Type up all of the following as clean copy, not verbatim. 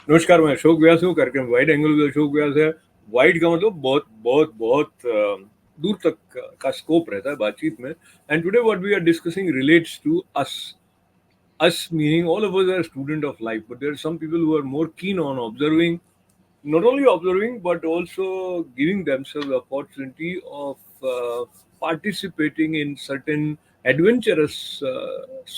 नमस्कार, मैं अशोक व्यास हूँ। कार्यक्रम वाइड एंगल विद अशोक व्यास है। वाइड का मतलब बहुत बहुत बहुत दूर तक का स्कोप रहता है बातचीत में। And today what we are discussing relates to us. Us meaning all of us are a student of life, but there are some people who are more keen on observing, not only observing but also giving themselves the opportunity of participating in certain adventurous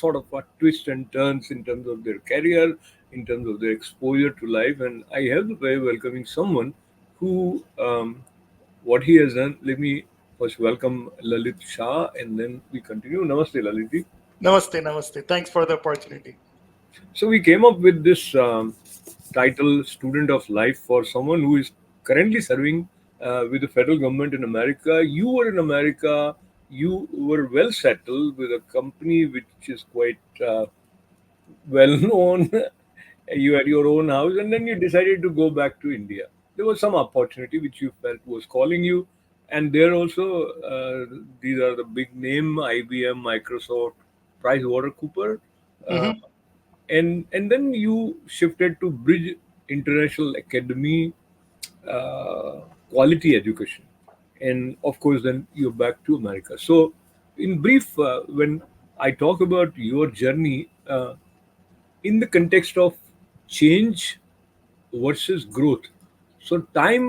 sort of twists and turns in terms of their career, in terms of their exposure to life. And I have the way welcoming someone who what he has done. Let me first welcome Lalit Shah, and then we continue. Namaste, Laliti. Namaste, namaste. Thanks for the opportunity. So we came up with this title, "Student of Life," for someone who is currently serving with the federal government in America. You were in America. You were well settled with a company which is quite well known. You had your own house, and then you decided to go back to India. There was some opportunity which you felt was calling you, and there also these are the big name: IBM, Microsoft, Price Water Cooper. Uh, hmm and then you shifted to Bridge International Academy, uh, quality education, and of course then you're back to America. So in brief, when I talk about your journey in the context of change versus growth, so time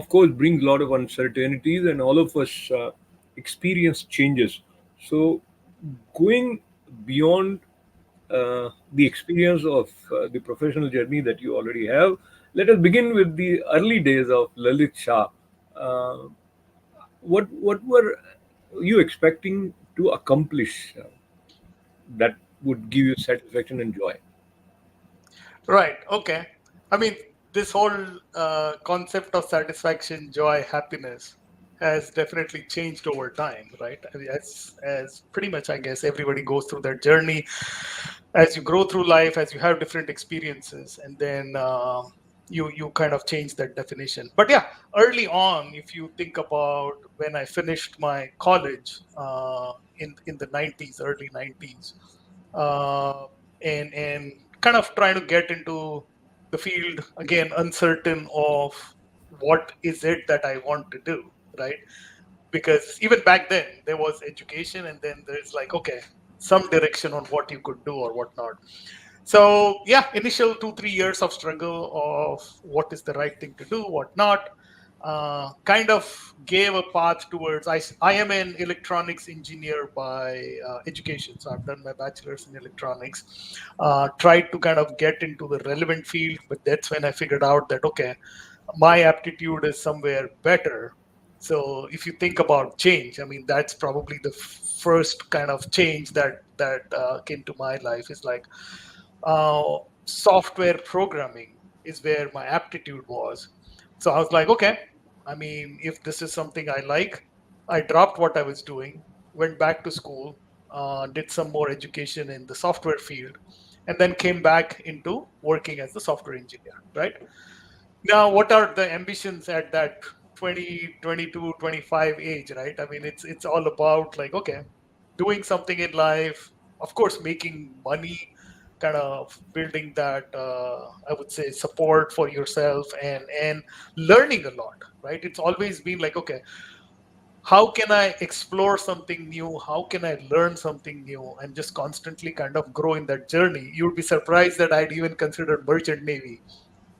of course brings a lot of uncertainties, and all of us experience changes. So going beyond the experience of the professional journey that you already have, let us begin with the early days of Lalit Shah. Uh, what were you expecting to accomplish that would give you satisfaction and joy? Right. Okay. I mean, this whole concept of satisfaction, joy, happiness has definitely changed over time, right? I mean, as pretty much, I guess, everybody goes through their journey as you grow through life, as you have different experiences, and then you kind of change that definition. But yeah, early on, if you think about when I finished my college in the 90s, early 90s, uh, and kind of trying to get into the field again, uncertain of what is it that I want to do, right? Because even back then there was education, and then there's like, okay, some direction on what you could do or whatnot. So yeah, initial 2 3 years of struggle of what is the right thing to do, what not. Kind of gave a path towards I am an electronics engineer by education, so I've done my bachelor's in electronics. Tried to kind of get into the relevant field, but that's when I figured out that okay, my aptitude is somewhere better. So if you think about change, I mean that's probably the first kind of change that came to my life is like uh, software programming is where my aptitude was. So I was like, okay, I mean, if this is something I like, I dropped what I was doing, went back to school, did some more education in the software field, and then came back into working as the software engineer, right? Now, what are the ambitions at that 20, 22, 25 age, right? I mean, it's all about like, okay, doing something in life, of course, making money, kind of building that, I would say, support for yourself and learning a lot, right? It's always been like, okay, how can I explore something new? How can I learn something new and just constantly kind of grow in that journey? You'd be surprised that I'd even considered merchant navy,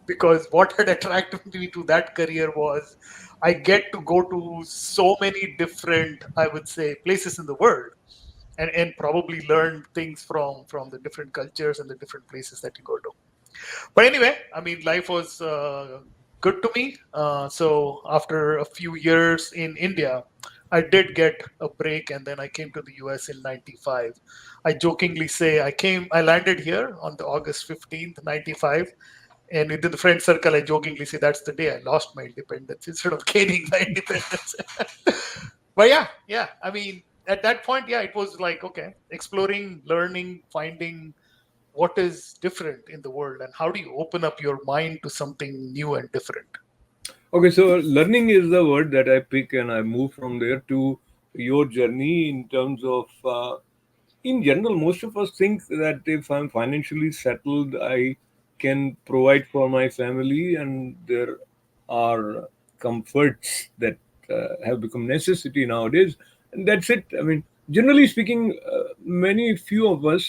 because what had attracted me to that career was I get to go to so many different, I would say, places in the world, and probably learn things from the different cultures and the different places that you go to. But anyway, I mean, life was good to me. So after a few years in India, I did get a break, and then I came to the US in '95. I jokingly say I landed here on the August 15th, 95, and within the friend circle, I jokingly say that's the day I lost my independence instead of gaining my independence. But yeah, yeah. I mean, at that point, yeah, it was like, okay, exploring, learning, finding what is different in the world and how do you open up your mind to something new and different. Okay, so learning is the word that I pick, and I move from there to your journey in terms of, in general, most of us think that if I'm financially settled, I can provide for my family, and there are comforts that have become necessity nowadays, and that's it. I mean, generally speaking, many few of us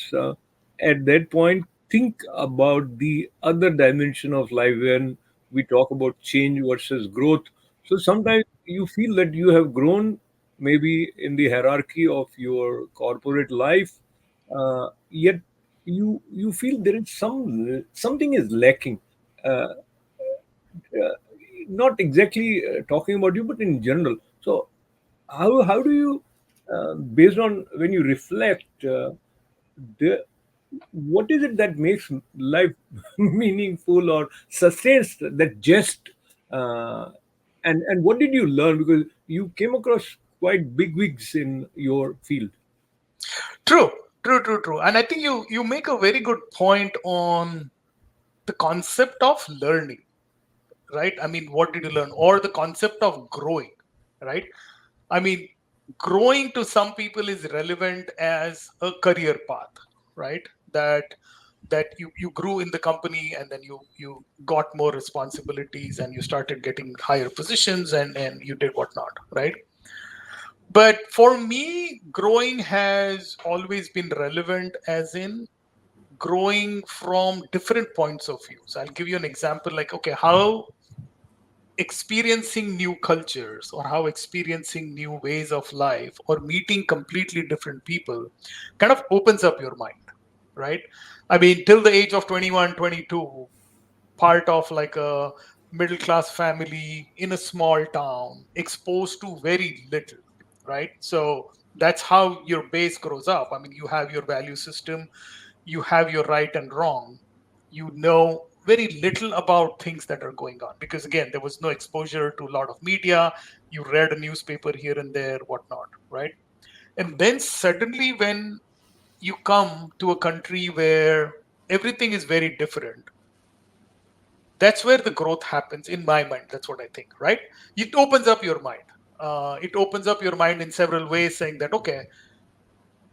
at that point think about the other dimension of life when we talk about change versus growth. So sometimes you feel that you have grown maybe in the hierarchy of your corporate life, yet you feel there is something is lacking. Uh, uh, Not exactly talking about you, but in general. So how do you, based on when you reflect, the what is it that makes life meaningful or sustains that jest, uh, and what did you learn, because you came across quite big wigs in your field. True, true. And I think you make a very good point on the concept of learning, right? I mean, what did you learn? Or the concept of growing, right? I mean, growing to some people is relevant as a career path, right? That you grew in the company, and then you got more responsibilities, and you started getting higher positions, and you did whatnot, right? But for me, growing has always been relevant as in growing from different points of view. So I'll give you an example, like, okay, how experiencing new cultures, or how experiencing new ways of life, or meeting completely different people kind of opens up your mind, right? I mean, till the age of 21, 22, part of like a middle class family in a small town, exposed to very little, right? So that's how your base grows up. I mean, you have your value system, you have your right and wrong, you know very little about things that are going on, because again, there was no exposure to a lot of media. You read a newspaper here and there, whatnot, right? And then suddenly, when you come to a country where everything is very different, that's where the growth happens in my mind. That's what I think, right? It opens up your mind. It opens up your mind in several ways, saying that, okay,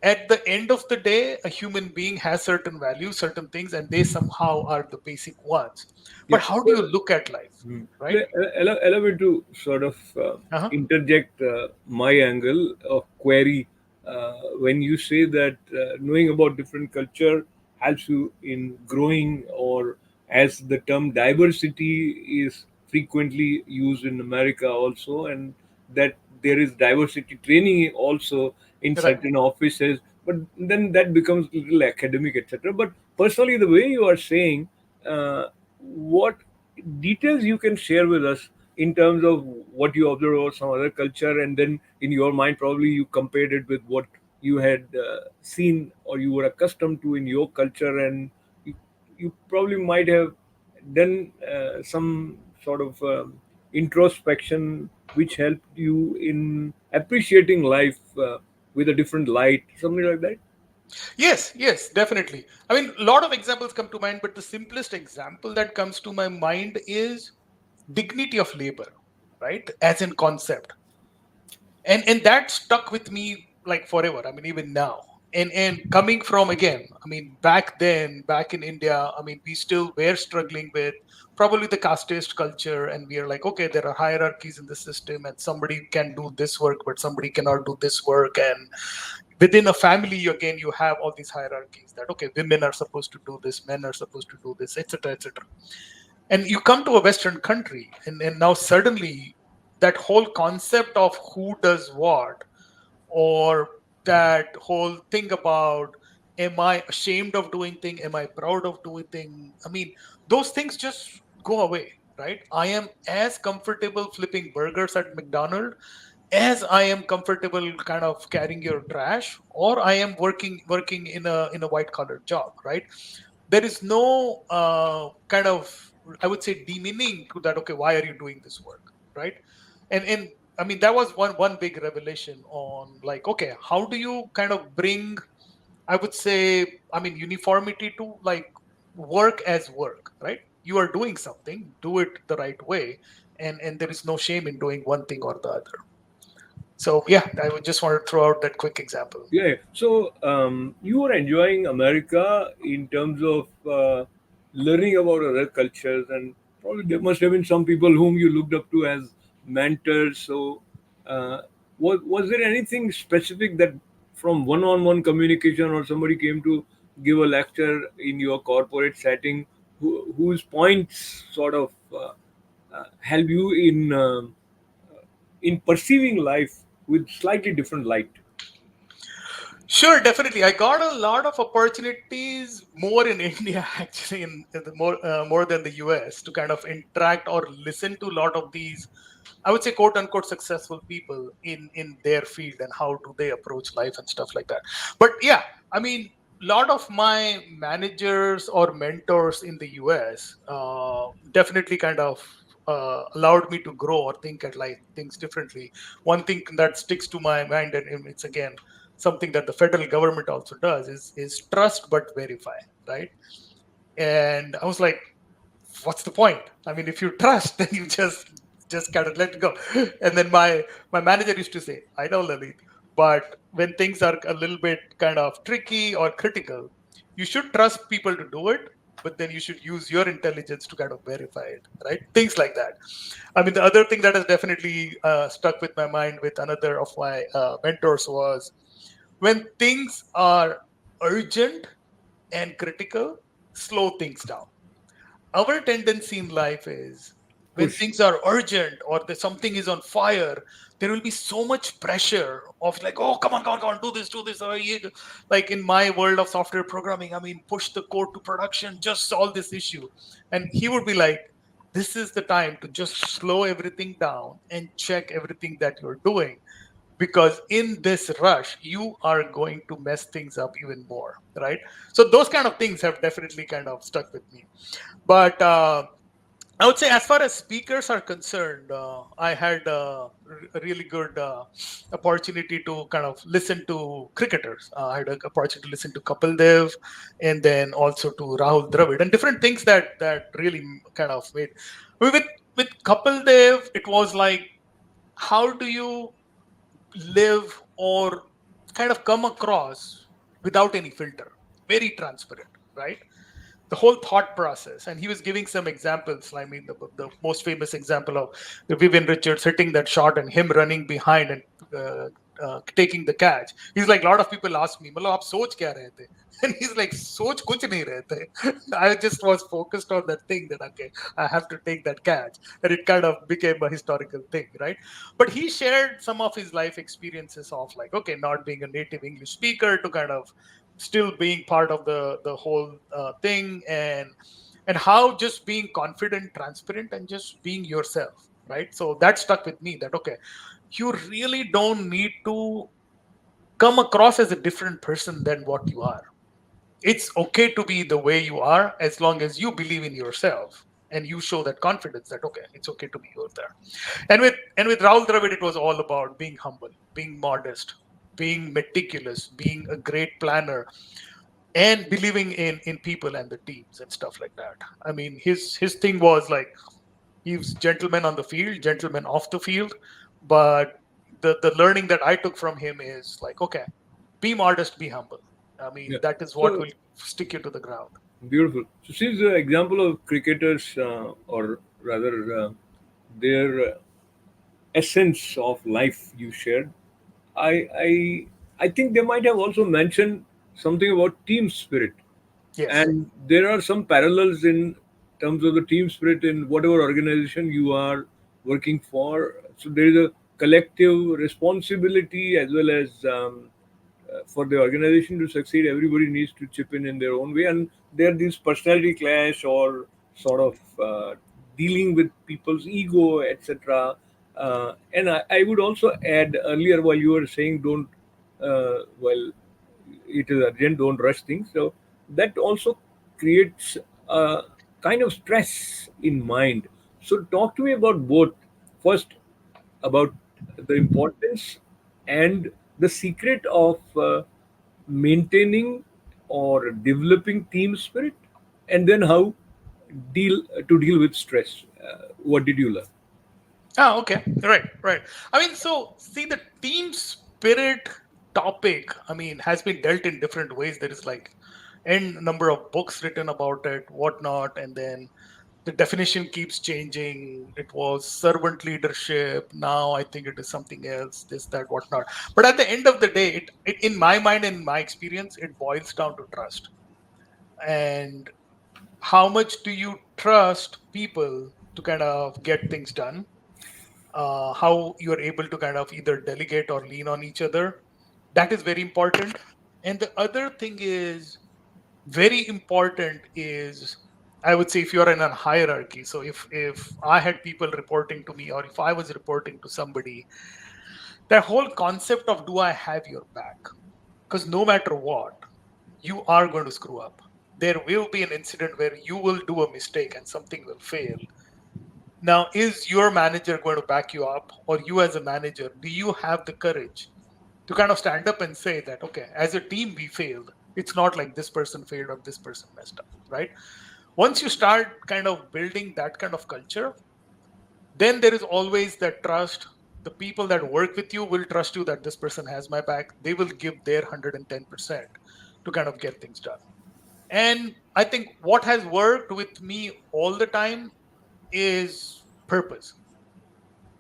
at the end of the day, a human being has certain values, certain things, and they somehow are the basic ones. Yeah. But how do you look at life, right? Allow me to sort of Uh-huh. interject my angle of query. When you say that knowing about different culture helps you in growing, or as the term diversity is frequently used in America also, and that there is diversity training also in Right. certain offices, but then that becomes a little academic, etc. But personally, the way you are saying, what details you can share with us in terms of what you observe about some other culture, and then in your mind probably you compared it with what you had seen or you were accustomed to in your culture, and you probably might have done some sort of introspection which helped you in appreciating life with a different light, something like that. Yes, definitely. I mean, a lot of examples come to mind, but the simplest example that comes to my mind is dignity of labor, right? As in concept. And that stuck with me like forever. I mean, even now. And coming from, again, I mean, back then, back in India, I mean, we still were struggling with probably the casteist culture, and we are like, okay, there are hierarchies in the system, and somebody can do this work, but somebody cannot do this work. And within a family, again, you have all these hierarchies that, okay, women are supposed to do this, men are supposed to do this, etc., etc. And you come to a Western country, and now suddenly that whole concept of who does what, or that whole thing about, am I ashamed of doing thing, am I proud of doing thing, I mean, those things just go away, right? I am as comfortable flipping burgers at McDonald's as I am comfortable kind of carrying your trash, or I am working in a white collar job, right? There is no kind of, I would say, demeaning to that. Okay, why are you doing this work, right? And I mean, that was one big revelation on, like, okay, how do you kind of bring, I would say, I mean, uniformity to, like, work as work, right? You are doing something, do it the right way, and there is no shame in doing one thing or the other. So yeah, I would just want to throw out that quick example. Yeah. So you were enjoying America in terms of learning about other cultures, and probably there must have been some people whom you looked up to as mentors. So, uh, was there anything specific that from one-on-one communication, or somebody came to give a lecture in your corporate setting, whose points sort of help you in perceiving life with slightly different light? Sure, definitely. I got a lot of opportunities more in India, actually, in the more than the US, to kind of interact or listen to a lot of these, I would say, quote unquote, successful people in their field and how do they approach life and stuff like that. But yeah, I mean, a lot of my managers or mentors in the US definitely kind of allowed me to grow or think at like things differently. One thing that sticks to my mind, and it's again something that the federal government also does, is trust but verify, right? And I was like, what's the point? I mean, if you trust, then you just kind of let it go. And then my manager used to say, I know, Lalit, but when things are a little bit kind of tricky or critical, you should trust people to do it, but then you should use your intelligence to kind of verify it, right? Things like that. I mean, the other thing that has definitely stuck with my mind with another of my mentors was, when things are urgent and critical, slow things down. Our tendency in life is, when Push. things are urgent or something is on fire, there will be so much pressure of like, oh, come on, do this. Like in my world of software programming, I mean, push the code to production, just solve this issue. And he would be like, this is the time to just slow everything down and check everything that you're doing, because in this rush you are going to mess things up even more, right? So those kind of things have definitely kind of stuck with me. But I would say, as far as speakers are concerned, I had a really good opportunity to kind of listen to cricketers. I had an opportunity to listen to Kapil Dev, and then also to Rahul Dravid, and different things that really kind of made. With with Kapil Dev, it was like, how do you live or kind of come across without any filter, very transparent, right? The whole thought process. And he was giving some examples. I mean, the most famous example of the Vivian Richards hitting that shot and him running behind and taking the catch. He's like, a lot of people ask me, मतलब आप सोच क्या रहे थे? And he's like, सोच कुछ नहीं रहे थे. I just was focused on that thing that, okay, I have to take that catch. And it kind of became a historical thing, right? But he shared some of his life experiences of like, okay, not being a native English speaker to kind of still being part of the whole thing, and how just being confident, transparent, and just being yourself, right? So that stuck with me, that okay, you really don't need to come across as a different person than what you are. It's okay to be the way you are, as long as you believe in yourself and you show that confidence that okay, it's okay to be over there. And with Rahul Dravid, it was all about being humble, being modest, being meticulous, being a great planner, and believing in people and the teams and stuff like that. I mean, his thing was like, he was gentleman on the field, gentleman off the field. But the learning that I took from him is like, okay, be modest, be humble. I mean, Yeah. that is what So will stick you to the ground. beautiful. So, since the example of cricketers, or rather their essence of life you shared, I, I, I think they might have also mentioned something about team spirit, Yes. and there are some parallels in terms of the team spirit in whatever organization you are working for. So there is a collective responsibility, as well as for the organization to succeed, everybody needs to chip in their own way, and there these personality clash or sort of dealing with people's ego, etc. And I would also add, earlier while you were saying don't, well, it is urgent, don't rush things. So that also creates a kind of stress in mind. So talk to me about both. First, about the importance and the secret of maintaining or developing team spirit, and then how deal with stress. What did you learn? Ah, okay. Right. I mean, so see, the team spirit topic, I mean, has been dealt in different ways. There is like and number of books written about it, whatnot, and then the definition keeps changing. It was servant leadership. Now I think it is something else, this, that, whatnot. But at the end of the day, in my mind and in my experience, it boils down to trust. And how much do you trust people to kind of get things done? How you're able to kind of either delegate or lean on each other. That is very important. And the other thing is very important is, I would say, if you're in a hierarchy. So if I had people reporting to me, or if I was reporting to somebody, that whole concept of do I have your back? Because no matter what, you are going to screw up. There will be an incident where you will do a mistake and something will fail. Now, is your manager going to back you up, or you as a manager, do you have the courage to kind of stand up and say that, okay, as a team, we failed. It's not like this person failed or this person messed up, right? Once you start kind of building that kind of culture, then there is always that trust. The people that work with you will trust you that this person has my back. They will give their 110% to kind of get things done. And I think what has worked with me all the time is purpose.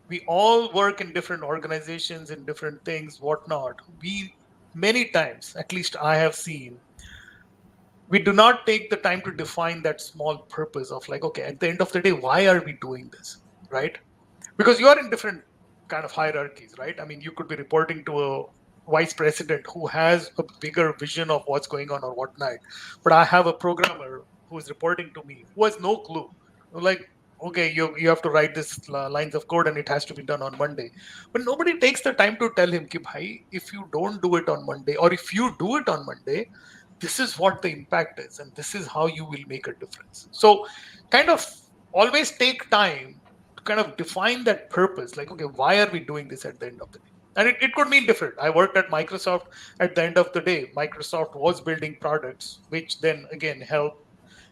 We all work in different organizations, in different things, whatnot. We, many times, at least I have seen, we do not take the time to define that small purpose of like, okay, at the end of the day, why are we doing this, right? Because you are in different kind of hierarchies, right? I mean, you could be reporting to a vice president who has a bigger vision of what's going on or whatnot, but I have a programmer who is reporting to me who has no clue. Like, okay, you have to write this lines of code and it has to be done on Monday, but nobody takes the time to tell him, ki bhai, if you don't do it on Monday, or if you do it on Monday, this is what the impact is and this is how you will make a difference. So kind of always take time to kind of define that purpose, like, okay, why are we doing this at the end of the day? And it could mean different. I worked at Microsoft. At the end of the day, Microsoft was building products which then again help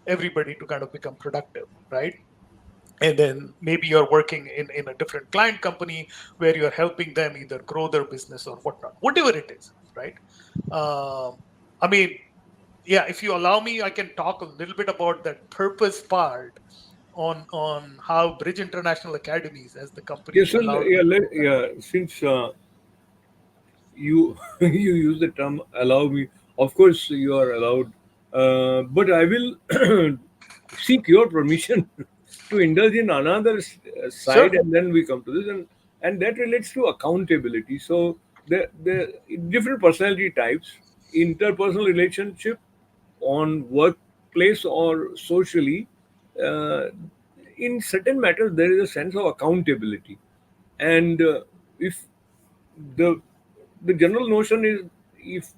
everybody to kind of become productive, right? And then maybe you're working in a different client company where you're helping them either grow their business or whatnot, whatever it is, right? um, I mean, yeah, if you allow me, I can talk a little bit about that purpose part on how Bridge International Academies as the company Yes, well, allowed yeah, me to do that. yeah. Since you you use the term allow me, of course you are allowed, but I will seek your permission to indulge in another Sure. side, and then we come to this, and that relates to accountability. So the different personality types, interpersonal relationship on workplace or socially, uh, in certain matters there is a sense of accountability, and if the the general notion is, if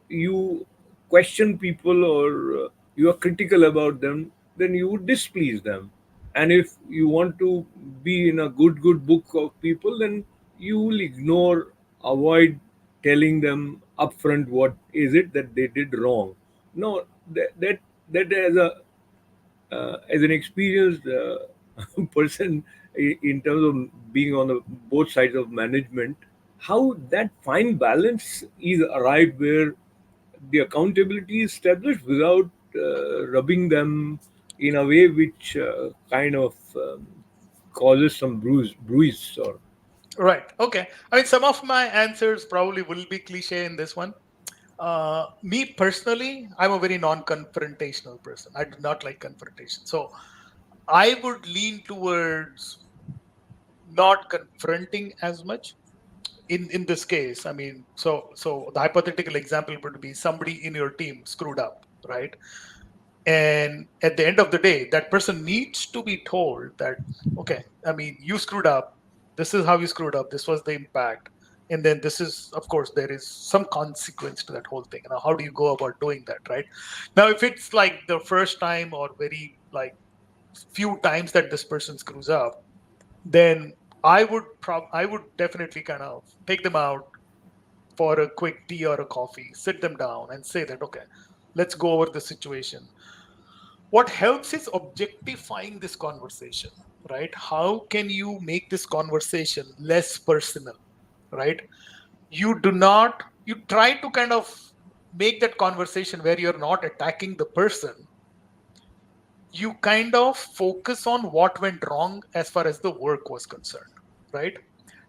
you question people or you are critical about them, then you would displease them. And if you want to be in a good book of people, then you will ignore, avoid telling them upfront what is it that they did wrong. No, that as an experienced person, in terms of being on both sides of management, how that fine balance is arrived where the accountability is established without rubbing them in a way which kind of causes some bruise or Right. Okay. I mean, some of my answers probably will be cliche in this one. Me personally, I'm a very non-confrontational person. I do not like confrontation. So I would lean towards not confronting as much. In this case, I mean, so the hypothetical example would be somebody in your team screwed up, right? And at the end of the day, that person needs to be told that, okay, I mean, you screwed up, this is how you screwed up, this was the impact, and then this is, of course, there is some consequence to that whole thing. Now, how do you go about doing that, right? Now, if it's like the first time or very like few times that this person screws up, then I would definitely kind of take them out for a quick tea or a coffee, sit them down and say that, okay, let's go over the situation. What helps is objectifying this conversation, right? How can you make this conversation less personal, right? You do not, you try to kind of make that conversation where you're not attacking the person, you kind of focus on what went wrong as far as the work was concerned, right?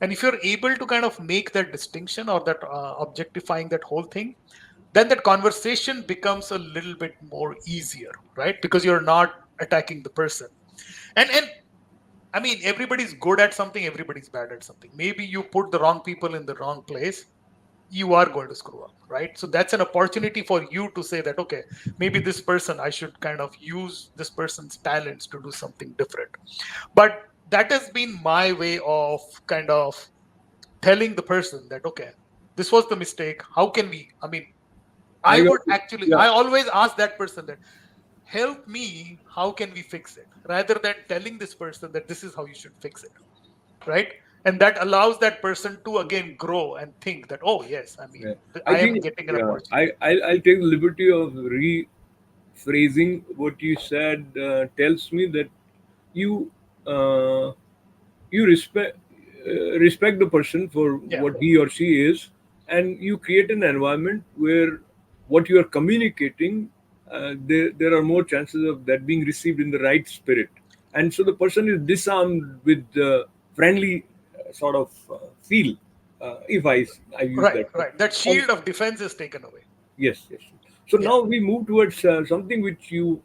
And if you're able to kind of make that distinction, or that objectifying that whole thing, then that conversation becomes a little bit more easier, right? Because you're not attacking the person. And I mean, everybody's good at something, everybody's bad at something. Maybe you put the wrong people in the wrong place, you are going to screw up, right? So that's an opportunity for you to say that, okay, maybe this person, I should kind of use this person's talents to do something different. But that has been my way of kind of telling the person that, okay, this was the mistake. How can we, I mean, I I got would it. actually, Yeah, I always ask that person that, help me, how can we fix it? Rather than telling this person that this is how you should fix it, right? And that allows that person to again grow and think that, oh yes, I mean, yeah. I I am think, getting an yeah, opportunity. I'll take the liberty of rephrasing what you said. Tells me that you uh, you respect the person for Yeah, what he or she is, and you create an environment where what you are communicating, there are more chances of that being received in the right spirit, and so the person is disarmed with friendly sort of feel, if I use right, that word. right, that And shield of defense is taken away. yes, yes. So Yeah, now we move towards something which you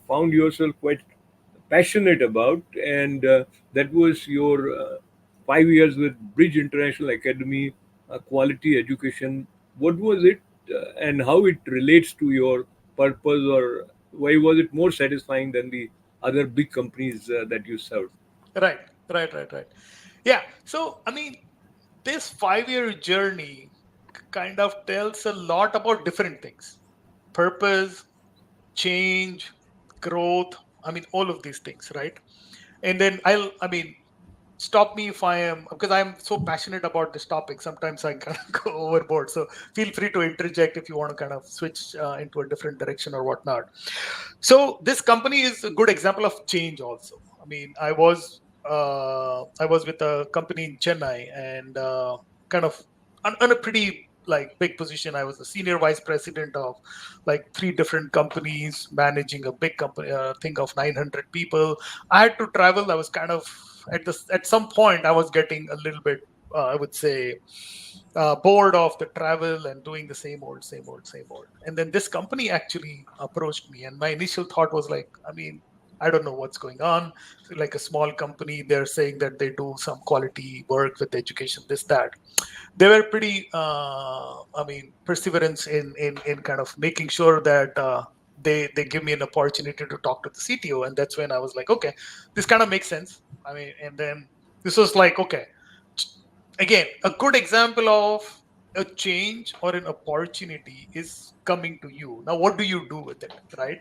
found yourself quite passionate about, and that was your 5 years with Bridge International Academy, quality education. What was it, and how it relates to your purpose, or why was it more satisfying than the other big companies that you served? right, right. Yeah, so I mean, this 5-year journey kind of tells a lot about different things: purpose, change, growth, I mean, all of these things, right? And then I mean, stop me if I am, because I'm so passionate about this topic. Sometimes I kind of go overboard. So feel free to interject if you want to kind of switch into a different direction or whatnot. So this company is a good example of change also. I mean, I was with a company in Chennai, and kind of on a pretty like big position. I was the senior vice president of like three different companies, managing a big company thing of 900 people. I had to travel. I was kind of at some point I was getting a little bit, I would say, bored of the travel and doing the same old. And then this company actually approached me, and my initial thought was like, I mean, I don't know what's going on. Like a small company, they're saying that they do some quality work with education, this, that. They were pretty, I mean, perseverance in kind of making sure that they give me an opportunity to talk to the CTO, and that's when I was like, okay, this kind of makes sense. I mean, and then this was like, okay, again, a good example of a change or an opportunity is coming to you. Now, what do you do with it, right?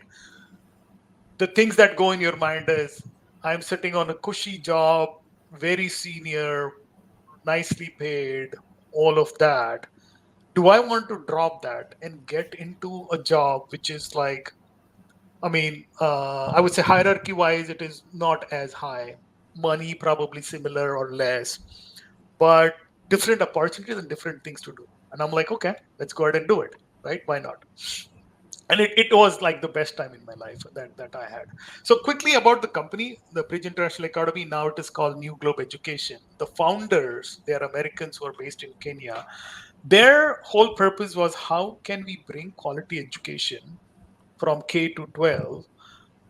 The things that go in your mind is, I'm sitting on a cushy job, very senior, nicely paid, all of that. Do I want to drop that and get into a job which is like, I mean, I would say hierarchy wise, it is not as high. Money probably similar or less, but different opportunities and different things to do. And I'm like, okay, let's go ahead and do it. Right? Why not? And it was like the best time in my life that I had. So quickly about the company, the Bridge International Academy, now it is called New Globe Education. The founders, they are Americans who are based in Kenya. Their whole purpose was, how can we bring quality education from K to 12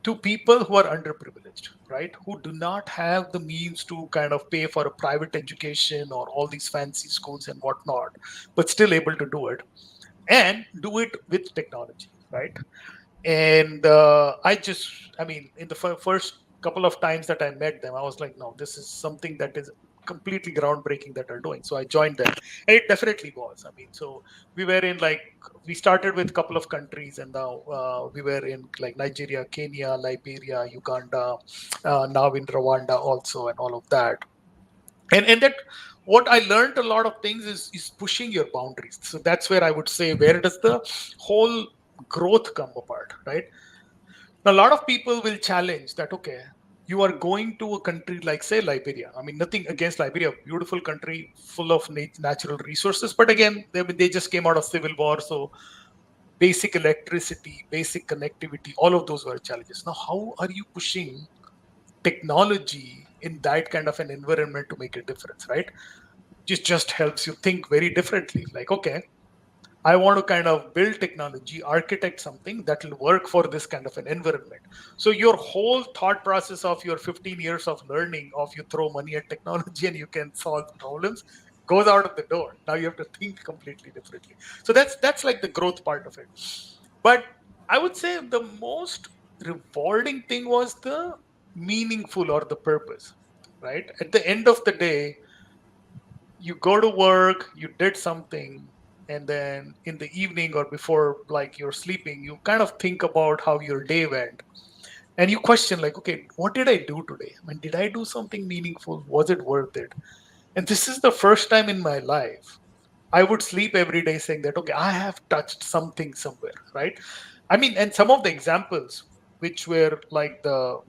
to people who are underprivileged, right? Who do not have the means to kind of pay for a private education or all these fancy schools and whatnot, but still able to do it and do it with technology, right? And I mean, in the first couple of times that I met them, I was like, no, this is something that is completely groundbreaking that are doing. So I joined them, and it definitely was. I mean, so we were in like, we started with a couple of countries, and now we were in like Nigeria, Kenya, Liberia, Uganda, now in Rwanda also, and all of that. And that, what I learned a lot of things is pushing your boundaries. So that's where I would say, where does the whole growth come apart, right? Now, a lot of people will challenge that, okay, you are going to a country like, say, Liberia. I mean, nothing against Liberia, beautiful country, full of natural resources. But again, they just came out of civil war. So basic electricity, basic connectivity, all of those were challenges. Now, how are you pushing technology in that kind of an environment to make a difference, right? Just helps you think very differently. Like, okay, I want to kind of build technology, architect something that will work for this kind of an environment. So your whole thought process of your 15 years of learning, of you throw money at technology and you can solve problems, goes out of the door. Now you have to think completely differently. So that's like the growth part of it. But I would say the most rewarding thing was the meaningful or the purpose, right? At the end of the day, you go to work, you did something, and then in the evening or before like you're sleeping, you kind of think about how your day went. And you question like, okay, what did I do today? I mean, did I do something meaningful? Was it worth it? And this is the first time in my life I would sleep every day saying that, okay, I have touched something somewhere, right? I mean, and some of the examples which were like the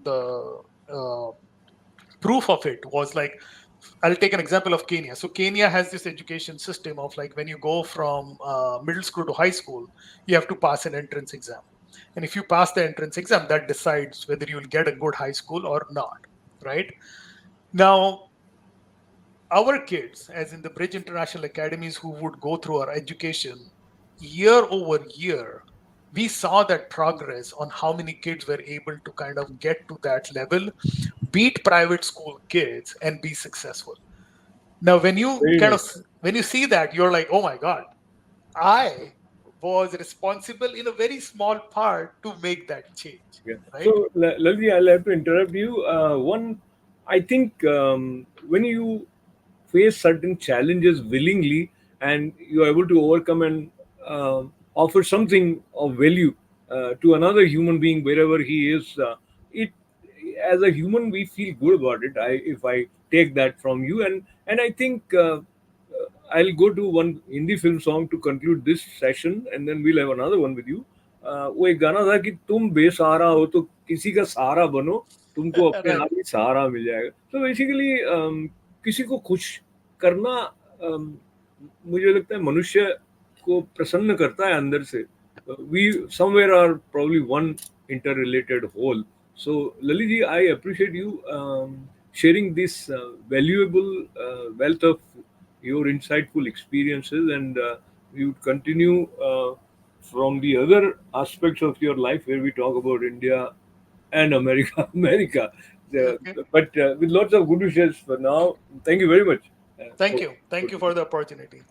proof of it was like, I'll take an example of Kenya. So Kenya has this education system of like when you go from middle school to high school, you have to pass an entrance exam. And if you pass the entrance exam, that decides whether you'll get a good high school or not, right? Now, our kids, as in the Bridge International Academies who would go through our education, year over year, we saw that progress on how many kids were able to kind of get to that level, beat private school kids, and be successful. Now, Very nice. when you see that, you're like, oh my God, I was responsible in a very small part to make that change, Yeah. right? So, Lalji, I'll have to interrupt you. I think when you face certain challenges willingly and you are able to overcome and offer something of value to another human being wherever he is, it as a human we feel good about it. If I take that from you, and I think I'll go to one Hindi film song to conclude this session, and then we'll have another one with you. वो एक गाना था कि तुम बेसहारा हो तो किसी का सहारा बनो, तुमको अपने Right. आप ही सहारा मिल जाएगा. तो बेसिकली किसी को खुश करना मुझे लगता है मनुष्य को प्रसन्न करता है अंदर से. We somewhere are probably one interrelated whole. So Lalit ji, I appreciate you sharing this valuable wealth of your insightful experiences, and we would continue from the other aspects of your life where we talk about India and America. America. Okay. But with lots of good wishes for now. Thank you very much. Thank For, you. Thank you for for the opportunity.